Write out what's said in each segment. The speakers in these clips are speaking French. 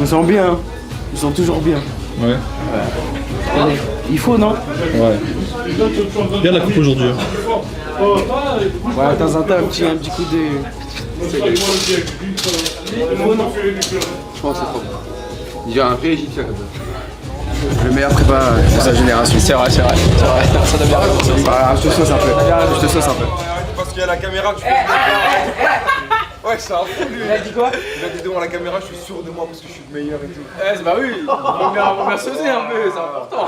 Ils sont bien, ils sont toujours bien. Ouais. Il faut, non? Ouais. Bien la coupe aujourd'hui. Hein. Ouais, de temps en temps, un petit coup de... Il faut, non? Je pense que c'est trop. Il y a un vrai égyptien comme ça. Le meilleur prépa de sa génération. C'est vrai. Ça doit bien raconter. Voilà, je te sauce un peu. Parce qu'il y a la caméra, tu fais. Ouais, c'est un fou lui. Il a dit quoi? Il a dit devant la caméra, je suis sûr de moi parce que je suis le meilleur et tout. Bah oui, faut bien saucer un peu, c'est important.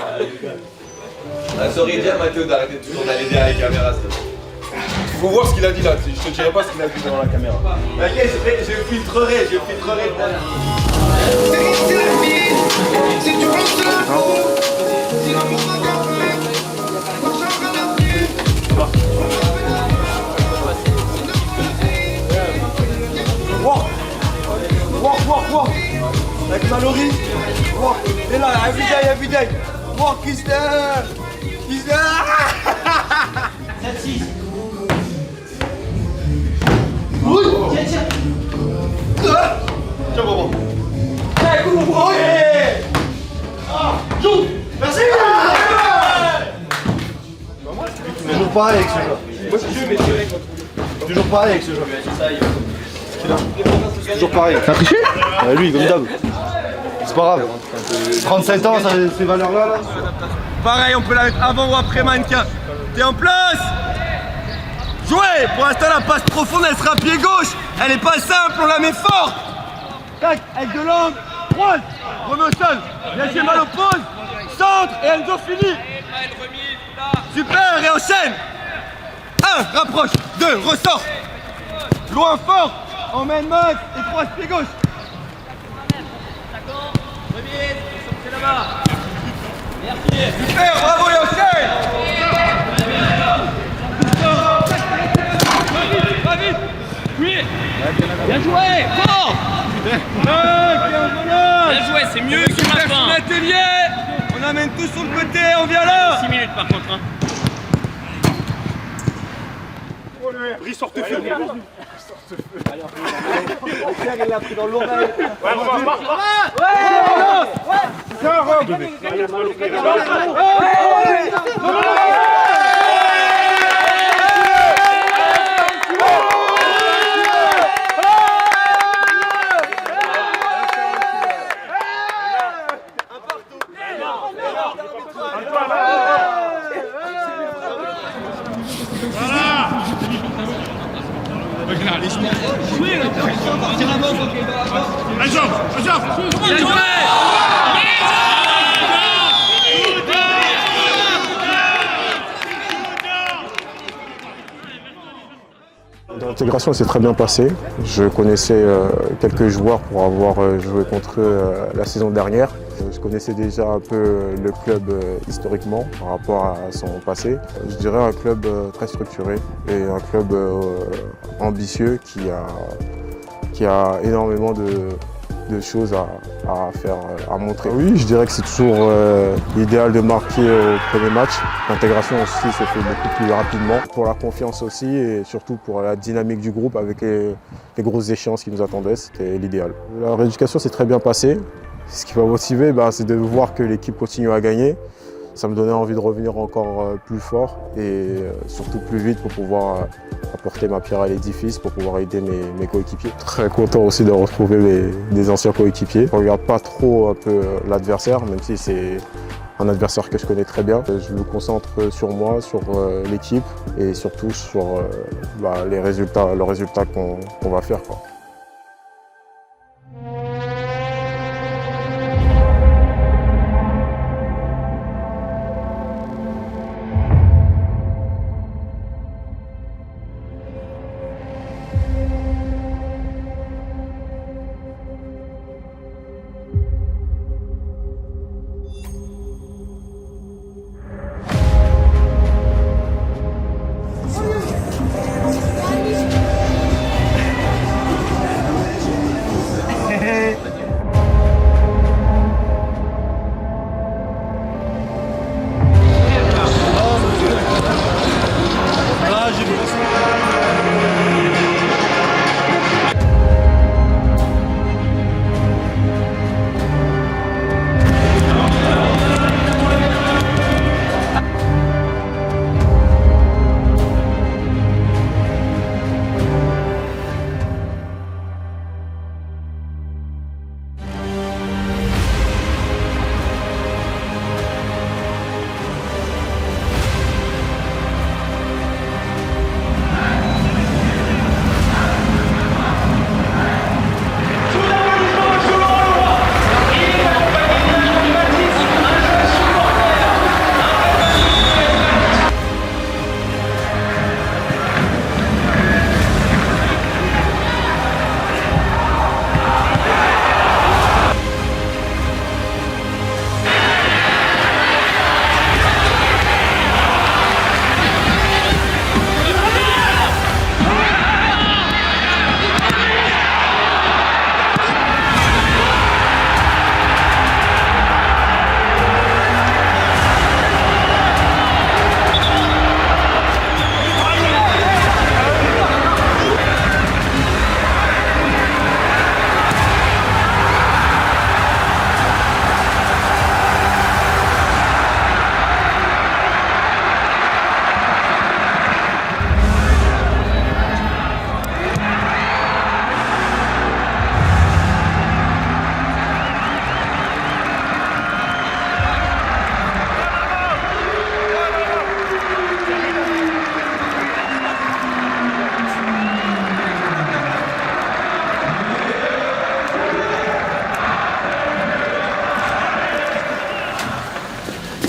Ça aurait dit à Mathéo d'arrêter toujours d'aller derrière les caméras. Faut voir ce qu'il a dit là, je te dirai pas ce qu'il a dit devant la caméra. Ok, je filtrerai. Walk. Like Mallory. Walk. Et là, every day. Walk is there. He's there. That's it. Oui. Tiens. Tiens, maman. Oh yeah. Joue. Merci. Toujours pareil avec ce jeu. Moi, c'est jeu, mais toujours pareil avec ce jeu. Toujours pareil. T'as triché? Ouais, lui, comme d'hab. C'est pas grave. 37 ans, ça, ces valeurs-là. Là. Pareil, on peut la mettre avant ou après mannequin. T'es en place. Jouez. Pour l'instant, la passe profonde, elle sera pied gauche. Elle est pas simple, on la met forte. Tac, avec de l'angle. Droite. Remets au sol. Lâchez mal au pause. Centre et Enzo finit. Super, et enchaîne. 1, rapproche. 2, ressort. Loin, fort. Emmène max et croise pied gauche. Remise, c'est là-bas. Merci. Super, bravo et enchaîne. Va vite. Oui. Bien joué, fort. Bien joué, c'est mieux que maintenant. L'atelier. On amène tout sur le côté, on vient là. 6 minutes par contre. Hein. Brice sorte feu. Il l'a pris dans l'oreille. Ouais, on va voir. L'intégration s'est très bien passée. Je connaissais quelques joueurs pour avoir joué contre eux la saison dernière. Je connaissais déjà un peu le club historiquement par rapport à son passé. Je dirais un club très structuré et un club ambitieux qui a énormément de choses à faire, à montrer. Oui, je dirais que c'est toujours l'idéal de marquer au premier match. L'intégration aussi se fait beaucoup plus rapidement. Pour la confiance aussi et surtout pour la dynamique du groupe avec les grosses échéances qui nous attendaient, c'était l'idéal. La rééducation s'est très bien passée. Ce qui m'a motivé, c'est de voir que l'équipe continue à gagner. Ça me donnait envie de revenir encore plus fort et surtout plus vite pour pouvoir apporter ma pierre à l'édifice, pour pouvoir aider mes coéquipiers. Très content aussi de retrouver des anciens coéquipiers. Je ne regarde pas trop un peu l'adversaire, même si c'est un adversaire que je connais très bien. Je me concentre sur moi, sur l'équipe et surtout sur le résultat qu'on va faire, quoi.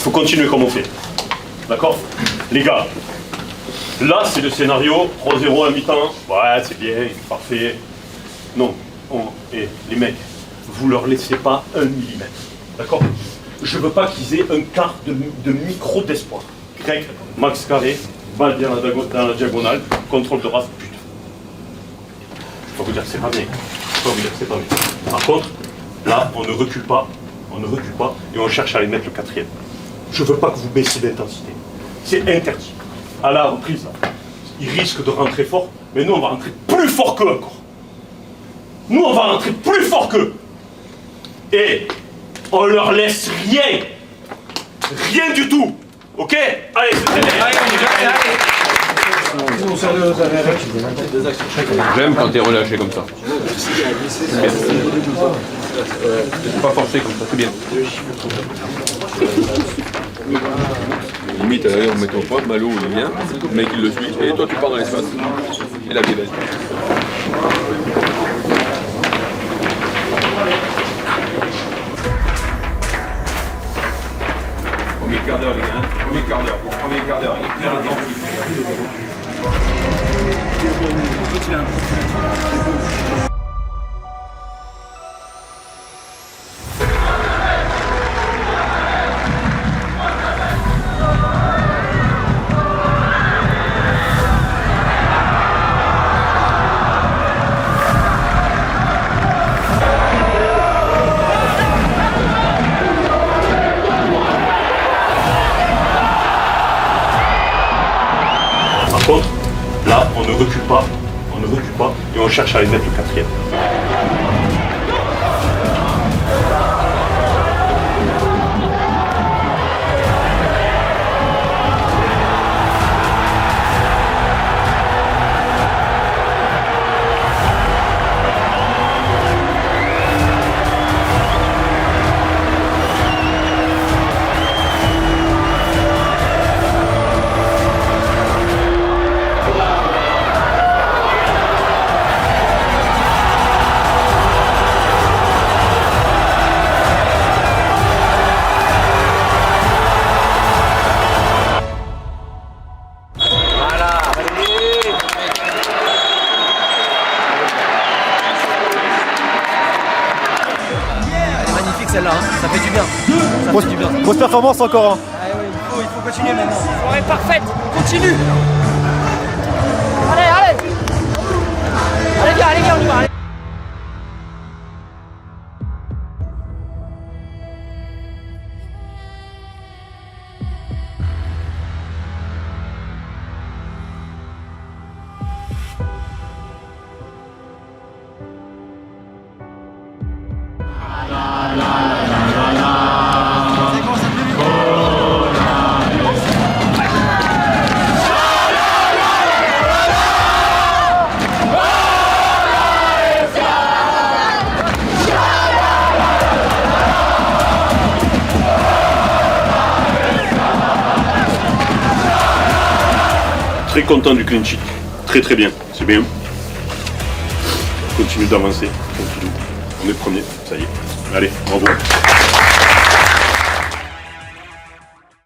faut continuer comme on fait. D'accord? Les gars, là c'est le scénario 3-0 à mi-temps. Ouais, c'est bien, parfait. Non, et les mecs, vous leur laissez pas 1 millimètre. D'accord? Je veux pas qu'ils aient un quart de micro d'espoir. Grec, Max Carré, balle bien dans la diagonale, contrôle de race, putain. Je peux vous dire que c'est pas bien. Je peux vous dire que c'est pas bien. Par contre, là, on ne recule pas, et on cherche à aller mettre le 4e. Je veux pas que vous baissiez d'intensité. C'est interdit. À la reprise, là, ils risquent de rentrer fort, mais nous, on va rentrer plus fort qu'eux encore. Nous, on va rentrer plus fort qu'eux. Et on leur laisse rien. Rien du tout. Ok? Allez, J'aime quand t'es relâché comme ça. C'est bien. C'est pas forcé comme ça, c'est bien. Limite, on met ton point, Malo il vient, le mec il le suit, et toi tu pars dans l'espace. Et la vie est belle. Premier quart d'heure les gars, premier quart d'heure, il est clair dedans. Par contre, là, on ne recule pas, et on cherche à aller mettre le 4e. Celle-là, hein. Ça fait du bien. Ça fait du bien. Grosse performance encore. Hein. Ah ouais, il faut continuer maintenant. Soirée parfaite, continue. Allez, allez. Allez, viens, on y va. Allez. Très content du clean sheet. Très bien. C'est bien. Continue d'avancer. On est premier. Ça y est. Allez, bravo.